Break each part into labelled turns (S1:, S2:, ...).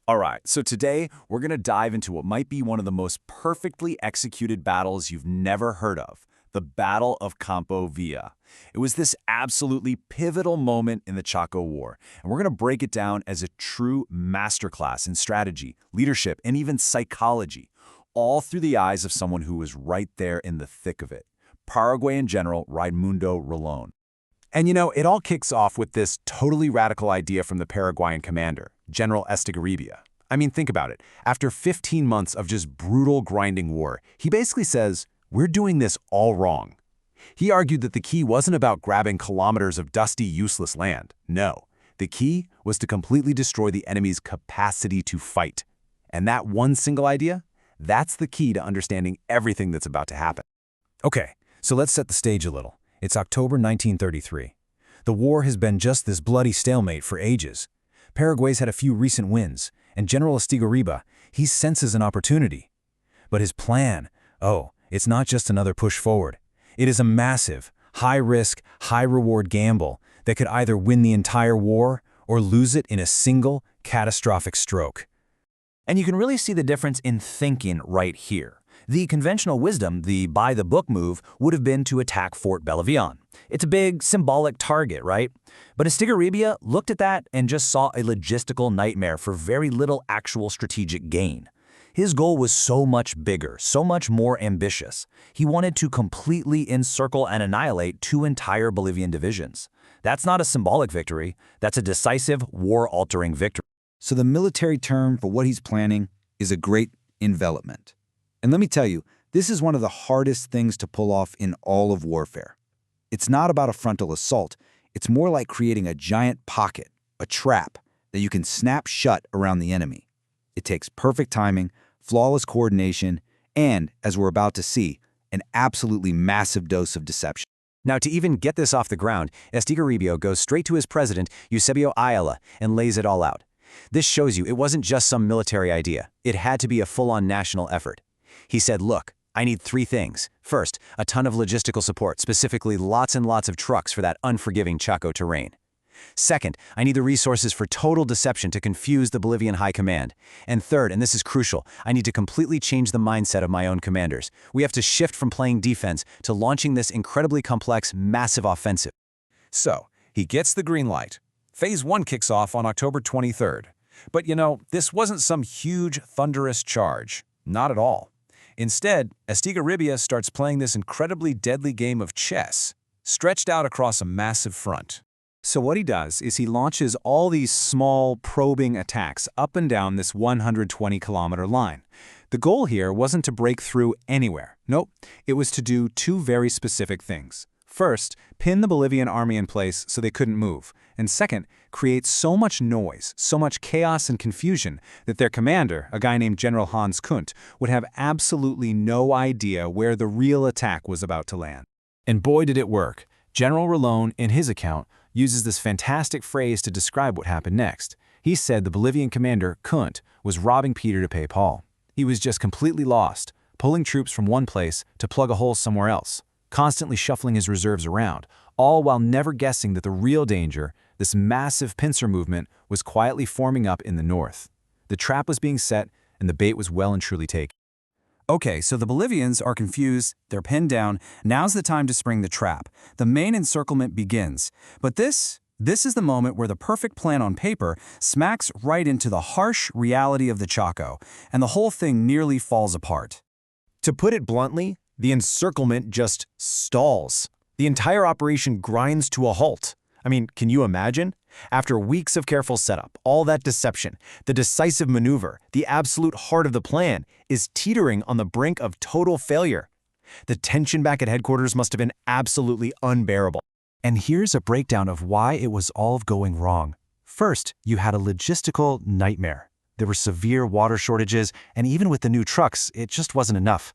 S1: All right, so today we're going to dive into what might be one of the most perfectly executed battles you've never heard of, the Battle of Campo Vía. It was this absolutely pivotal moment in the Chaco War, and we're going to break it down as a true masterclass in strategy, leadership, and even psychology, all through the eyes of someone who was right there in the thick of it, Paraguayan General Raimundo Rolón. And it all kicks off with this totally radical idea from the Paraguayan commander, General Estigarribia. I mean, think about it. After 15 months of just brutal grinding war, he basically says, we're doing this all wrong. He argued that the key wasn't about grabbing kilometers of dusty, useless land. No, the key was to completely destroy the enemy's capacity to fight. And that one single idea, that's the key to understanding everything that's about to happen. Okay, so let's set the stage a little. It's October 1933. The war has been just this bloody stalemate for ages. Paraguay's had a few recent wins, and General Estigarribia, he senses an opportunity. But his plan, it's not just another push forward. It is a massive, high-risk, high-reward gamble that could either win the entire war or lose it in a single, catastrophic stroke.
S2: And you can really see the difference in thinking right here. The conventional wisdom, the by-the-book move, would have been to attack Fort Bolivian. It's a big, symbolic target, right? But Estigarribia looked at that and just saw a logistical nightmare for very little actual strategic gain. His goal was so much bigger, so much more ambitious. He wanted to completely encircle and annihilate two entire Bolivian divisions. That's not a symbolic victory, that's a decisive, war-altering victory.
S3: So the military term for what he's planning is a great envelopment. And let me tell you, this is one of the hardest things to pull off in all of warfare. It's not about a frontal assault. It's more like creating a giant pocket, a trap, that you can snap shut around the enemy. It takes perfect timing, flawless coordination, and, as we're about to see, an absolutely massive dose of deception.
S1: Now, to even get this off the ground, Estigarribia goes straight to his president, Eusebio Ayala, and lays it all out. This shows you it wasn't just some military idea. It had to be a full-on national effort. He said, look, I need three things. First, a ton of logistical support, specifically lots and lots of trucks for that unforgiving Chaco terrain. Second, I need the resources for total deception to confuse the Bolivian High Command. And third, and this is crucial, I need to completely change the mindset of my own commanders. We have to shift from playing defense to launching this incredibly complex, massive offensive.
S4: So, he gets the green light. Phase 1 kicks off on October 23rd. But this wasn't some huge, thunderous charge. Not at all. Instead, Estigarribia starts playing this incredibly deadly game of chess, stretched out across a massive front.
S1: So what he does is he launches all these small, probing attacks up and down this 120-kilometer line. The goal here wasn't to break through anywhere. Nope, it was to do two very specific things. First, pin the Bolivian army in place so they couldn't move. And second, create so much noise, so much chaos and confusion that their commander, a guy named General Hans Kunt, would have absolutely no idea where the real attack was about to land. And boy did it work. General Rolón, in his account, uses this fantastic phrase to describe what happened next. He said the Bolivian commander, Kunt, was robbing Peter to pay Paul. He was just completely lost, pulling troops from one place to plug a hole somewhere else, constantly shuffling his reserves around, all while never guessing that the real danger, this massive pincer movement, was quietly forming up in the north. The trap was being set, and the bait was well and truly taken. Okay, so the Bolivians are confused, they're pinned down, now's the time to spring the trap. The main encirclement begins. But this is the moment where the perfect plan on paper smacks right into the harsh reality of the Chaco, and the whole thing nearly falls apart. To put it bluntly, the encirclement just stalls. The entire operation grinds to a halt. I mean, can you imagine? After weeks of careful setup, all that deception, the decisive maneuver, the absolute heart of the plan, is teetering on the brink of total failure. The tension back at headquarters must have been absolutely unbearable. And here's a breakdown of why it was all going wrong. First, you had a logistical nightmare. There were severe water shortages, and even with the new trucks, it just wasn't enough.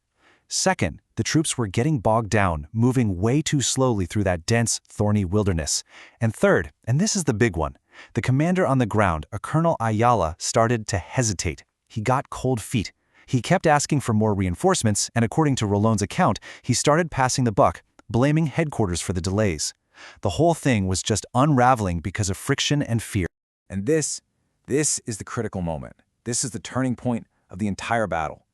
S1: Second, the troops were getting bogged down, moving way too slowly through that dense, thorny wilderness. And third, and this is the big one, the commander on the ground, a Colonel Ayala, started to hesitate. He got cold feet. He kept asking for more reinforcements, and according to Rolón's account, he started passing the buck, blaming headquarters for the delays. The whole thing was just unraveling because of friction and fear.
S4: And this is the critical moment. This is the turning point of the entire battle.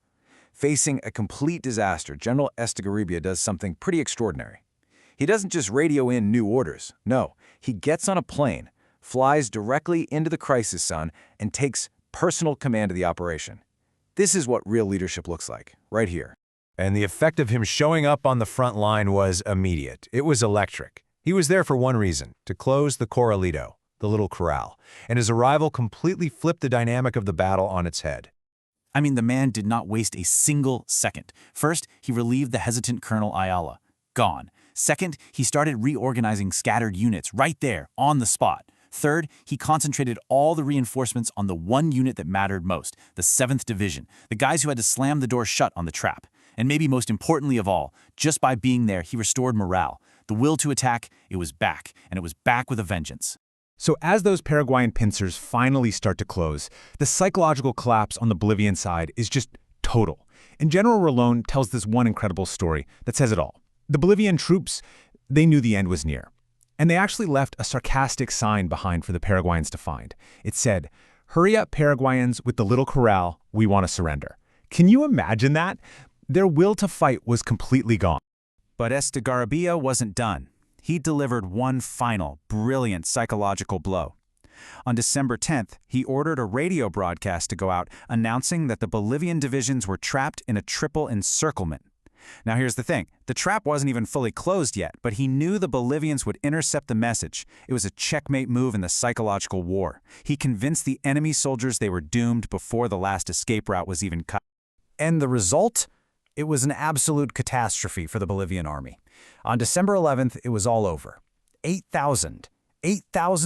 S4: Facing a complete disaster, General Estigarribia does something pretty extraordinary. He doesn't just radio in new orders. No, he gets on a plane, flies directly into the crisis zone, and takes personal command of the operation. This is what real leadership looks like, right here.
S1: And the effect of him showing up on the front line was immediate. It was electric. He was there for one reason, to close the Corralito, the little corral, and his arrival completely flipped the dynamic of the battle on its head.
S5: I mean, the man did not waste a single second. First, he relieved the hesitant Colonel Ayala. Gone. Second, he started reorganizing scattered units right there, on the spot. Third, he concentrated all the reinforcements on the one unit that mattered most, the 7th Division, the guys who had to slam the door shut on the trap. And maybe most importantly of all, just by being there, he restored morale. The will to attack, it was back, and it was back with a vengeance.
S1: So as those Paraguayan pincers finally start to close, the psychological collapse on the Bolivian side is just total. And General Rolón tells this one incredible story that says it all. The Bolivian troops, they knew the end was near. And they actually left a sarcastic sign behind for the Paraguayans to find. It said, "Hurry up, Paraguayans, with the little corral, we want to surrender." Can you imagine that? Their will to fight was completely gone.
S5: But Estigarribia wasn't done. He delivered one final, brilliant psychological blow. On December 10th, he ordered a radio broadcast to go out announcing that the Bolivian divisions were trapped in a triple encirclement. Now here's the thing, the trap wasn't even fully closed yet, but he knew the Bolivians would intercept the message. It was a checkmate move in the psychological war. He convinced the enemy soldiers they were doomed before the last escape route was even cut.
S2: And the result? It was an absolute catastrophe for the Bolivian army. On December 11th, it was all over. 8,000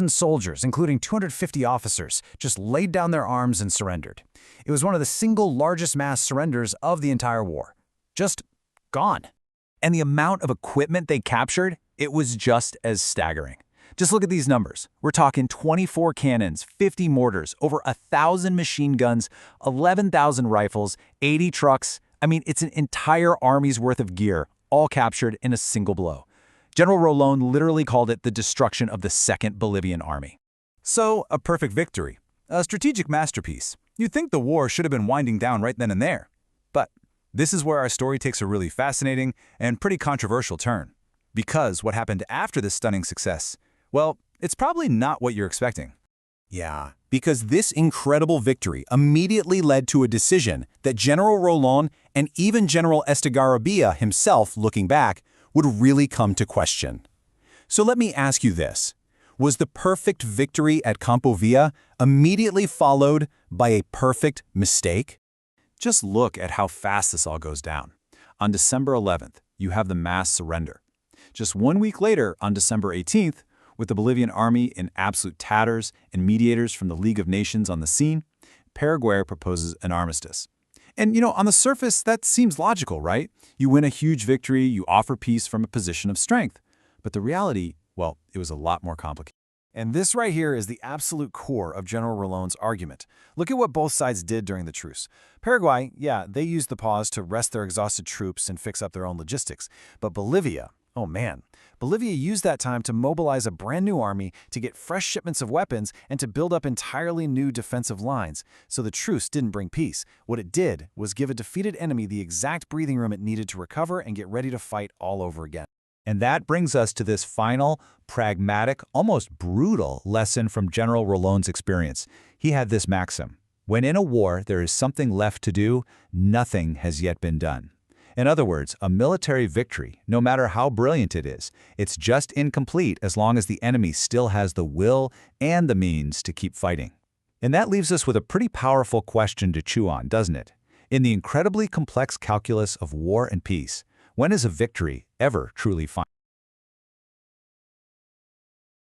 S2: soldiers, including 250 officers, just laid down their arms and surrendered. It was one of the single largest mass surrenders of the entire war. Just gone.
S4: And the amount of equipment they captured, it was just as staggering. Just look at these numbers. We're talking 24 cannons, 50 mortars, over 1,000 machine guns, 11,000 rifles, 80 trucks. I mean, it's an entire army's worth of gear, all captured in a single blow. General Rolón literally called it the destruction of the Second Bolivian Army. So, a perfect victory. A strategic masterpiece. You'd think the war should have been winding down right then and there. But this is where our story takes a really fascinating and pretty controversial turn. Because what happened after this stunning success, well, it's probably not what you're expecting.
S1: Yeah, because this incredible victory immediately led to a decision that General Rolón and even General Estigarribia himself, looking back, would really come to question. So let me ask you this. Was the perfect victory at Campo Vía immediately followed by a perfect mistake? Just look at how fast this all goes down. On December 11th, you have the mass surrender. Just 1 week later, on December 18th, with the Bolivian army in absolute tatters and mediators from the League of Nations on the scene, Paraguay proposes an armistice. And, on the surface, that seems logical, right? You win a huge victory, you offer peace from a position of strength. But the reality, well, it was a lot more complicated.
S4: And this right here is the absolute core of General Rolón's argument. Look at what both sides did during the truce. Paraguay, yeah, they used the pause to rest their exhausted troops and fix up their own logistics. But Bolivia, oh man, Bolivia used that time to mobilize a brand new army, to get fresh shipments of weapons, and to build up entirely new defensive lines. So the truce didn't bring peace. What it did was give a defeated enemy the exact breathing room it needed to recover and get ready to fight all over again.
S1: And that brings us to this final, pragmatic, almost brutal lesson from General Rolón's experience. He had this maxim: when in a war there is something left to do, nothing has yet been done. In other words, a military victory, no matter how brilliant it is, it's just incomplete as long as the enemy still has the will and the means to keep fighting. And that leaves us with a pretty powerful question to chew on, doesn't it? In the incredibly complex calculus of war and peace, when is a victory ever truly final?